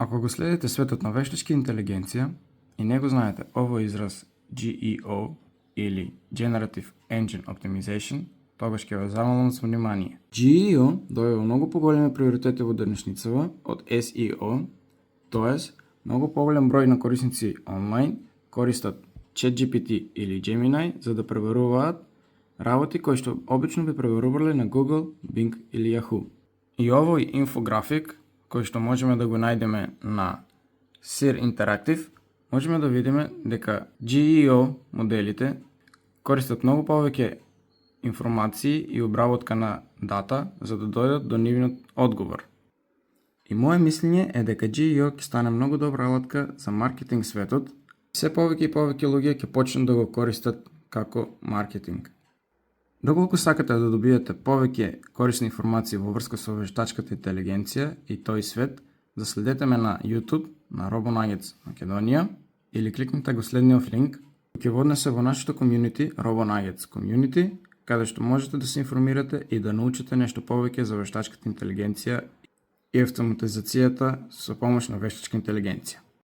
Ако го следите светот на вештачка интелигенција и не го знаете овој израз GEO или Generative Engine Optimization, тогаш ќе ве замолам со внимание. GEO дојде многу поголеми приоритети во денешницава од SEO, тоест многу поголем број на корисници онлайн користат ChatGPT или Gemini за да преверуваат работи кои што обично би преверувале на Google, Bing или Yahoo. И овој инфографик, кој што можеме да го најдеме на Sear Interactive, можеме да видиме дека GEO моделите користат многу повеќе информации и обработка на дата за да дојдат до нивниот одговор. И моје мислење е дека GEO ќе стане многу добра алатка за маркетинг светот. Се повеќе и повеќе луѓе ќе почнат да го користат како маркетинг. Доколку сакате да добиете повеќе корисни информации во врска со вештачката интелигенција и тој свет, заследете ме на YouTube на RoboNuggets Македонија или кликнете го следниот линк кој ќе воднесе во нашето комјунити RoboNuggets Community, каде што можете да се информирате и да научите нешто повеќе за вештачката интелигенција и автоматизацијата со помош на вештачка интелигенција.